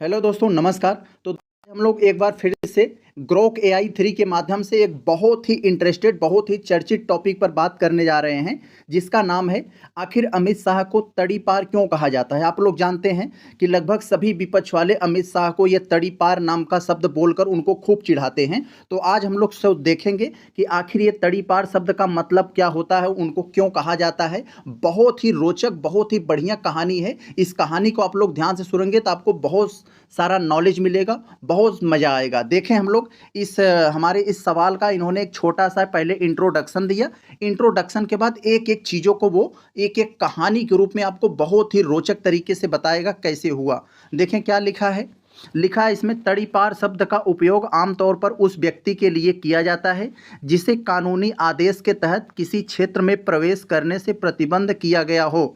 Hello दोस्तों, नमस्कार। तो हम लोग एक बार फिर से ग्रोक एआई 3 के माध्यम से एक बहुत ही चर्चित टॉपिक पर बात करने जा रहे हैं, जिसका नाम है आखिर अमित शाह को तड़ीपार क्यों कहा जाता है। आप लोग जानते हैं कि लगभग सभी विपक्ष वाले अमित शाह को ये तड़ीपार नाम का शब्द बोलकर उनको खूब चिढ़ाते हैं। तो आज हम लोग सब देखेंगे कि आखिर ये तड़ीपार शब्द का मतलब क्या होता है, उनको क्यों कहा जाता है। बहुत ही रोचक, बहुत ही बढ़िया कहानी है। इस कहानी को आप लोग ध्यान से सुनेंगे तो आपको बहुत सारा नॉलेज मिलेगा, बहुत मज़ा आएगा। देखें हम लोग इस हमारे इस सवाल का इन्होंने एक छोटा सा पहले इंट्रोडक्शन दिया। इंट्रोडक्शन के बाद एक एक चीज़ों को वो एक एक कहानी के रूप में आपको बहुत ही रोचक तरीके से बताएगा कैसे हुआ। देखें क्या लिखा है। लिखा है इसमें, तड़ीपार शब्द का उपयोग आमतौर पर उस व्यक्ति के लिए किया जाता है जिसे कानूनी आदेश के तहत किसी क्षेत्र में प्रवेश करने से प्रतिबंध किया गया हो।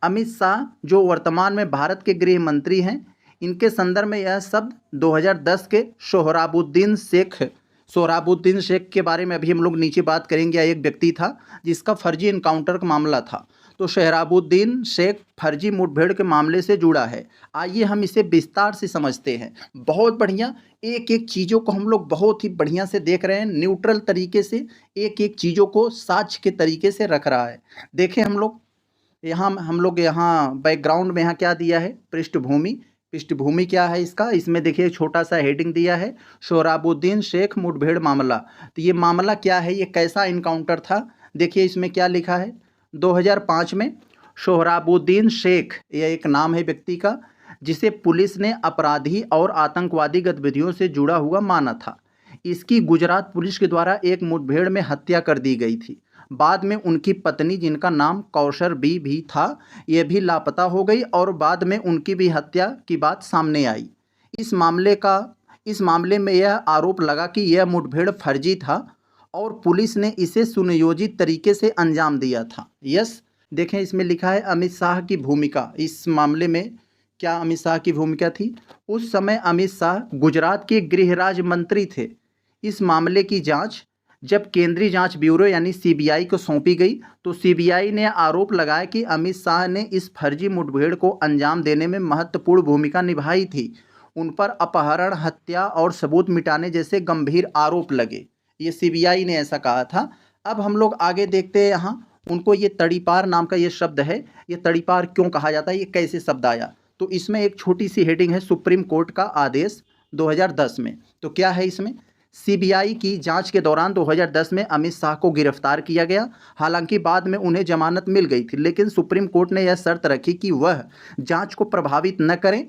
अमित शाह जो वर्तमान में भारत के गृह मंत्री हैं, इनके संदर्भ में यह शब्द 2010 के सोहराबुद्दीन शेख के बारे में अभी हम लोग नीचे बात करेंगे। एक व्यक्ति था जिसका फर्जी इनकाउंटर का मामला था। तो सोहराबुद्दीन शेख फर्जी मुठभेड़ के मामले से जुड़ा है। आइए हम इसे विस्तार से समझते हैं। बहुत बढ़िया, एक एक चीज़ों को हम लोग बहुत ही बढ़िया से देख रहे हैं, न्यूट्रल तरीके से एक एक चीज़ों को साक्ष्य के तरीके से रख रहा है। देखें हम लोग यहाँ बैकग्राउंड में यहाँ क्या दिया है, पृष्ठभूमि क्या है इसका, इसमें देखिए छोटा सा हेडिंग दिया है, सोहराबुद्दीन शेख मुठभेड़ मामला। तो ये मामला क्या है, ये कैसा इनकाउंटर था। देखिए इसमें क्या लिखा है, 2005 में सोहराबुद्दीन शेख, यह एक नाम है व्यक्ति का, जिसे पुलिस ने अपराधी और आतंकवादी गतिविधियों से जुड़ा हुआ माना था। इसकी गुजरात पुलिस के द्वारा एक मुठभेड़ में हत्या कर दी गई थी। बाद में उनकी पत्नी, जिनका नाम कौशर बी भी था, यह भी लापता हो गई और बाद में उनकी भी हत्या की बात सामने आई। इस मामले में यह आरोप लगा कि यह मुठभेड़ फर्जी था और पुलिस ने इसे सुनियोजित तरीके से अंजाम दिया था। यस, देखें इसमें लिखा है अमित शाह की भूमिका इस मामले में। क्या अमित शाह की भूमिका थी? उस समय अमित शाह गुजरात के गृह राज्य मंत्री थे। इस मामले की जांच जब केंद्रीय जांच ब्यूरो यानी सीबीआई को सौंपी गई तो सीबीआई ने आरोप लगाया कि अमित शाह ने इस फर्जी मुठभेड़ को अंजाम देने में महत्वपूर्ण भूमिका निभाई थी। उन पर अपहरण, हत्या और सबूत मिटाने जैसे गंभीर आरोप लगे। ये सीबीआई ने ऐसा कहा था। अब हम लोग आगे देखते हैं, यहाँ उनको ये तड़ीपार नाम का ये शब्द है, ये तड़ीपार क्यों कहा जाता है, ये कैसे शब्द आया। तो इसमें एक छोटी सी हेडिंग है, सुप्रीम कोर्ट का आदेश 2010 में। तो क्या है इसमें, सीबीआई की जांच के दौरान 2010 में अमित शाह को गिरफ्तार किया गया। हालांकि बाद में उन्हें जमानत मिल गई थी, लेकिन सुप्रीम कोर्ट ने यह शर्त रखी कि वह जांच को प्रभावित न करें।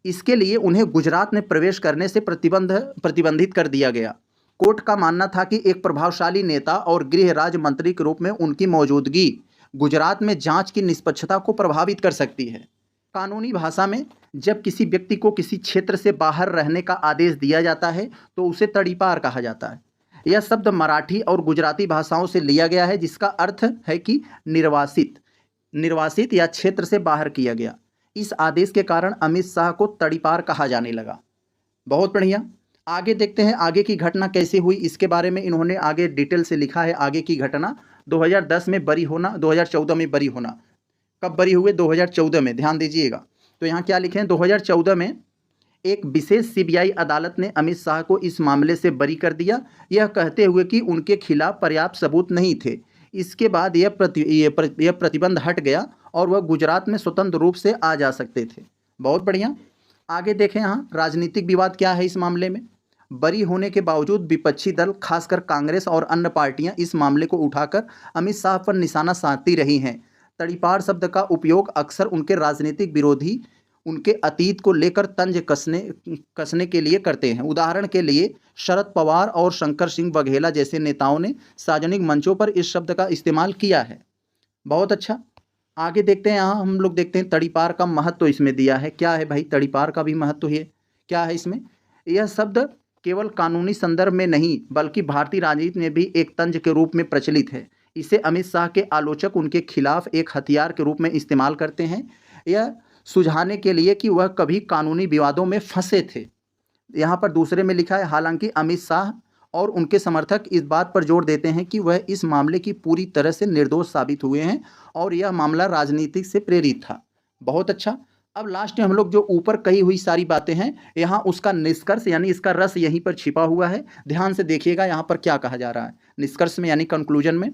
इसके लिए उन्हें गुजरात में प्रवेश करने से प्रतिबंधित कर दिया गया। कोर्ट का मानना था कि एक प्रभावशाली नेता और गृह राज्य मंत्री के रूप में उनकी मौजूदगी गुजरात में जांच की निष्पक्षता को प्रभावित कर सकती है। कानूनी भाषा में जब किसी व्यक्ति को किसी क्षेत्र से बाहर रहने का आदेश दिया जाता है तो उसे तड़ीपार कहा जाता है। यह शब्द मराठी और गुजराती भाषाओं से लिया गया है, जिसका अर्थ है कि निर्वासित या क्षेत्र से बाहर किया गया। इस आदेश के कारण अमित शाह को तड़ीपार कहा जाने लगा। बहुत बढ़िया, आगे देखते हैं आगे की घटना कैसे हुई। इसके बारे में इन्होंने आगे डिटेल से लिखा है। आगे की घटना 2010 में बरी होना, 2014 में बरी होना। कब बरी हुए? 2014 में, ध्यान दीजिएगा। तो यहाँ क्या लिखे हैं, 2014 में एक विशेष सीबीआई अदालत ने अमित शाह को इस मामले से बरी कर दिया, यह कहते हुए कि उनके खिलाफ पर्याप्त सबूत नहीं थे। इसके बाद यह प्रतिबंध हट गया और वह गुजरात में स्वतंत्र रूप से आ जा सकते थे। बहुत बढ़िया, आगे देखें यहाँ राजनीतिक विवाद क्या है इस मामले में। बरी होने के बावजूद विपक्षी दल, खासकर कांग्रेस और अन्य पार्टियां इस मामले को उठाकर अमित शाह पर निशाना साधती रही हैं। तड़ीपार शब्द का उपयोग अक्सर उनके राजनीतिक विरोधी उनके अतीत को लेकर तंज कसने के लिए करते हैं। उदाहरण के लिए शरद पवार और शंकर सिंह बघेला जैसे नेताओं ने सार्वजनिक मंचों पर इस शब्द का इस्तेमाल किया है। बहुत अच्छा, आगे देखते हैं। यहाँ हम लोग देखते हैं तड़ीपार का महत्व इसमें दिया है। क्या है भाई, तड़ीपार का भी महत्व है। क्या है इसमें, यह शब्द केवल कानूनी संदर्भ में नहीं बल्कि भारतीय राजनीति में भी एक तंज के रूप में प्रचलित है। इसे अमित शाह के आलोचक उनके खिलाफ एक हथियार के रूप में इस्तेमाल करते हैं, यह सुझाने के लिए कि वह कभी कानूनी विवादों में फंसे थे। यहाँ पर दूसरे में लिखा है, हालांकि अमित शाह और उनके समर्थक इस बात पर जोर देते हैं कि वह इस मामले की पूरी तरह से निर्दोष साबित हुए हैं और यह मामला राजनीतिक से प्रेरित था। बहुत अच्छा, अब लास्ट में हम लोग जो ऊपर कही हुई सारी बातें हैं, यहाँ उसका निष्कर्ष यानी इसका रस यहीं पर छिपा हुआ है। ध्यान से देखिएगा यहाँ पर क्या कहा जा रहा है निष्कर्ष में यानी कंक्लूजन में।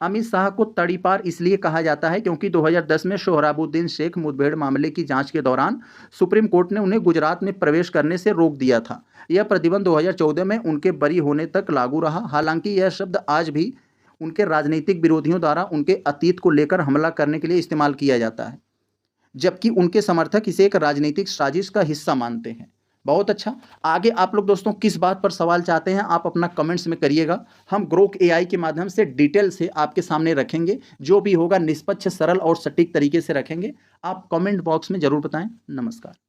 अमित शाह को तड़ीपार इसलिए कहा जाता है क्योंकि 2010 में सोहराबुद्दीन शेख मुठभेड़ मामले की जांच के दौरान सुप्रीम कोर्ट ने उन्हें गुजरात में प्रवेश करने से रोक दिया था। यह प्रतिबंध 2014 में उनके बरी होने तक लागू रहा। हालांकि यह शब्द आज भी उनके राजनीतिक विरोधियों द्वारा उनके अतीत को लेकर हमला करने के लिए इस्तेमाल किया जाता है, जबकि उनके समर्थक इसे एक राजनीतिक साजिश का हिस्सा मानते हैं। बहुत अच्छा। आगे आप लोग दोस्तों किस बात पर सवाल चाहते हैं आप अपना कमेंट्स में करिएगा। हम ग्रोक एआई के माध्यम से डिटेल से आपके सामने रखेंगे, जो भी होगा निष्पक्ष, सरल और सटीक तरीके से रखेंगे। आप कमेंट बॉक्स में जरूर बताएं। नमस्कार।